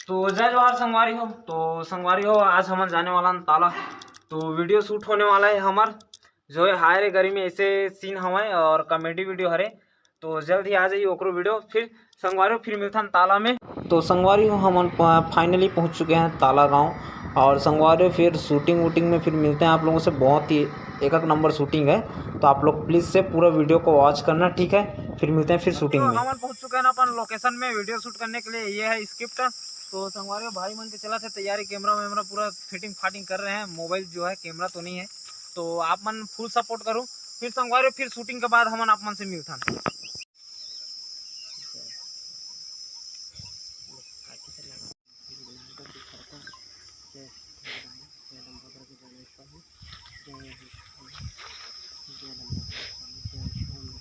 तो जय जवाहर संगवारी हो आज हम जाने वाला ताला। तो वीडियो शूट होने वाला है हमार जो है हाय रे गर्मी ऐसे सीन हमारे और कॉमेडी वीडियो हरे। तो जल्द ही आ जाइए ओकरो वीडियो। फिर संगवारी फिर मिलता है ताला में। तो संगवारी हम फाइनली पहुंच चुके हैं ताला गांव। और संगवारी फिर शूटिंग वूटिंग में फिर मिलते हैं आप लोगों से। बहुत ही एक नंबर शूटिंग है, तो आप लोग प्लीज़ से पूरा वीडियो को वॉच करना, ठीक है। फिर मिलते हैं फिर शूटिंग में। हम पहुंच चुके हैं ना अपन लोकेशन में वीडियो शूट करने के लिए। ये है स्क्रिप्ट। तो संगवारी भाई मन के चला थे तैयारी, कैमरा वैमरा पूरा फिटिंग फाटिंग कर रहे हैं। मोबाइल जो है कैमरा तो नहीं है, तो आप मन फुल सपोर्ट करो। फिर संगवारी फिर शूटिंग के बाद हम आप मन से मिलता है।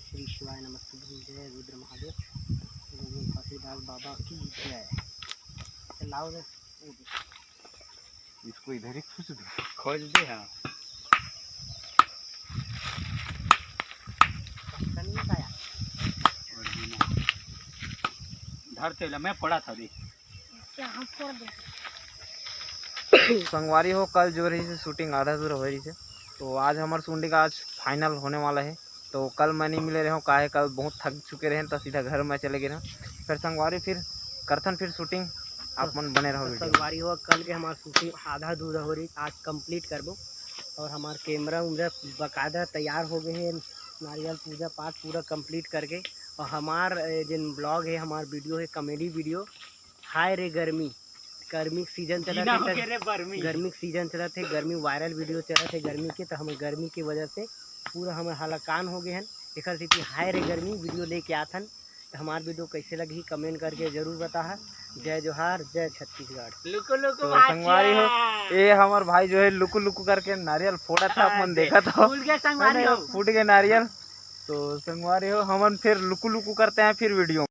श्री शिवाय नमस्ते। जय रुद्र महादेव। फांसीदास बाबा की जय। लाओ दे इसको इधर ही खोज दे। हाँ धर चला, मैं पड़ा था देख। संगवारी हो कल जो रही से शूटिंग आधा अधूरा हो रही है, तो आज हमारे शूटिंग आज फाइनल होने वाला है। तो कल मैं नहीं मिले रहे हूँ, काहे कल बहुत थक चुके रहे, तो सीधा घर में चले गए रहे। फिर संगवारी फिर करथन फिर शूटिंग आप मन बने रहो। संगवारी हो कल के हमारा शूटिंग आधा अधूरा हो रही, आज कंप्लीट कर दो। और हमारा कैमरा उमरा बाकायदा तैयार हो गए हैं, नारियल पूजा पाठ पूरा कंप्लीट करके। और हमार जिन ब्लॉग है, हमार वीडियो है कॉमेडी वीडियो हाय रे गर्मी। गर्मी सीजन चला था, गर्मी सीजन चला थे, गर्मी वायरल वीडियो चला थे गर्मी के। तो हमें गर्मी की वजह से पूरा हमें हलाकान हो गए हैं। एक थी हाय रे गर्मी वीडियो लेके आथन। तो हमार वीडियो कैसे लगी कमेंट करके जरूर बता। जय जोहार, जय छत्तीसगढ़। लुकु लुकु तो संगवारी हो ये हमार भाई जो है लुकु लुकु करके नारियल फोड़ा था, अपन देखा था फूट गए नारियल। तो संगवारी हो हम फिर लुकु लुकु करते हैं फिर वीडियो।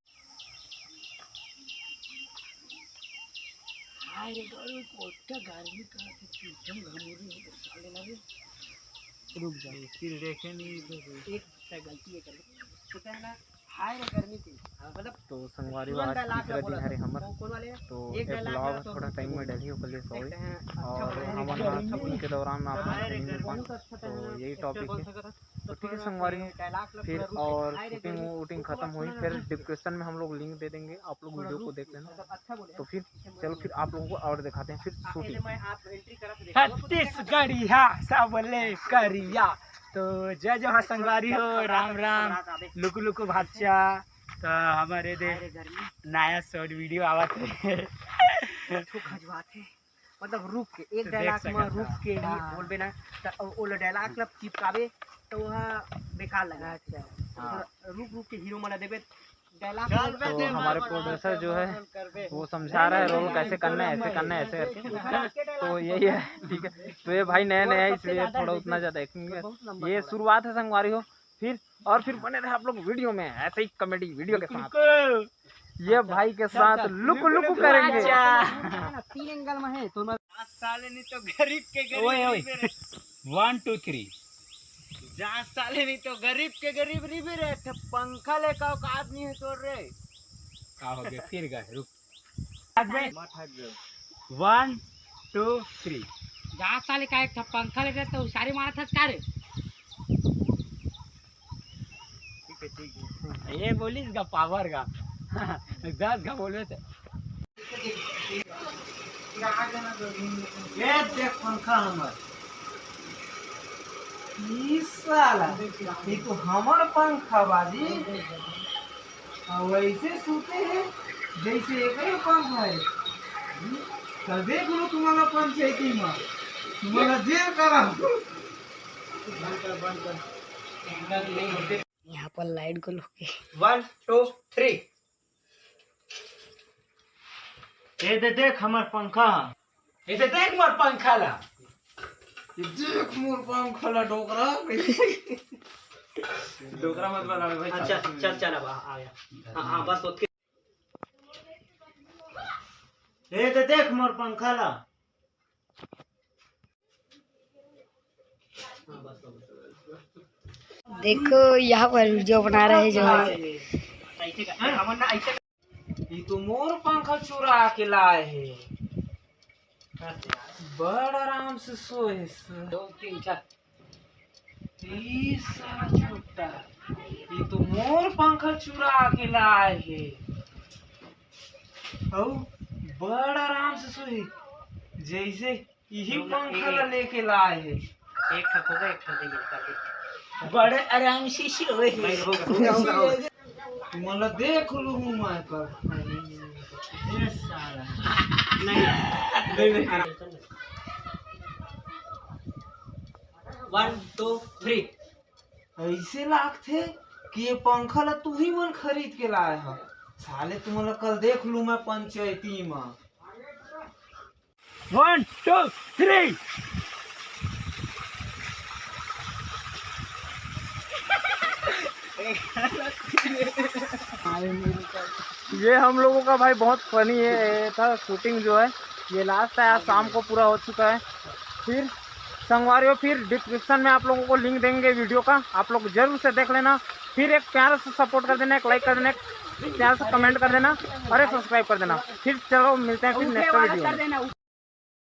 रुक जा फिर देखे नहीं, एक गलती है ना हाय रे गर्मी थी मतलब। तो संगवारी आज तीसरा दिन है हमर। तो एक ब्लॉग थोड़ा टाइम में डली हो कल, सॉरी। और हमारा शूटिंग के दौरान आप नहीं मिल पाए, तो यही टॉपिक है। तो ठीक है संगवारी फिर और शूटिंग वूटिंग खत्म हुई, फिर डिस्क्रिप्शन में हम लोग लिंक दे देंगे, आप लोग वीडियो को देख लेना। तो फिर चलो फिर आप लोगों को और दिखाते हैं फिर शूटिंग। छत्तीसगढ़िया सबले करिया। तो जय जवाहर संगवारी हो, राम राम लुकु लुकु भाचा। तो हमारे दे नया शॉर्ट वीडियो आवत है। मतलब रुक के एक डायलॉग में रुक के ही बोलबे ना, तो वो डायलॉग मतलब चिपकावे तो वह बेकार लगा। रुक रुक के हीरो मला देबे डायलॉग। तो हमारे प्रोड्यूसर जो है वो समझा रहा है रोल कैसे करना है, ऐसे करना है, ऐसे करके। तो यही है, ठीक है। तो ये भाई नया नया है इसलिए थोड़ा उतना ज़्यादा एक्टिंग, ये शुरुआत है संगवारी हो। फिर बने रहे आप लोग वीडियो में ऐसे ही कॉमेडी वीडियो के साथ। ये भाई के साथ लुक लुक करेंगे। 3 एंगल में है तो साले नहीं तो गरीब के गरीब 1 2 3 जहाँ साले नहीं तो गरीब के गरीब नहीं भी रहे थे। पंखा लेकर औकात नहीं है तो रे का हो गया फिर गए रुक 1 2 3 जहाँ साले का एक पंखा लेकर तो सारे मारा था का रे। ठीक है ये बोलिस का पावर का 10 का बोले थे। ये देख पंखा हमर साला ये तो हमार पंखा बाजी वैसे सूते हैं जैसे एक ही पंखा है। तो देख लो तुम्हारा पंचायती में तुम्हारा जेल करा। यहाँ पर लाइट को लोगे 1 2 3 ये देख हमार पंखा, इसे देख मोर पंखा ला, देख मोर पंखा ला डोकरा डोकरा मत बना भाई। अच्छा चल चल अब आ गया। हां बस ओके। ए देख मोर पंखा ला। हां बस देखो यहाँ पर वीडियो बना रहे जो है। ये तो मोर पंखा चुरा के लाए है। बड़ आराम से सोए छोटा। ये तो मोर पंखा चुरा के लाए है। बड़ आराम से सोए जैसे यही पंखा ला लेके लाए है। एक ठक होगा, एक ठक देंगे। बड़े आराम से सोए तुम्हारा देख लू मैं कर नहीं 1 2 3 ऐसे लागथे कि ये पंखा ला तू ही मन खरीद के लाए है। साले तुम्हारा कल देख लू मैं पंचायती में। 1 2 3 ये हम लोगों का भाई बहुत फनी है था शूटिंग जो है। ये लास्ट है, आज शाम को पूरा हो चुका है। फिर संगवारियों फिर डिस्क्रिप्शन में आप लोगों को लिंक देंगे वीडियो का, आप लोग जरूर से देख लेना। फिर एक प्यार से सपोर्ट कर देना, एक लाइक कर देना, एक प्यार से कमेंट कर देना और एक सब्सक्राइब कर देना। फिर चलो मिलते हैं फिर नेक्स्ट वीडियो में।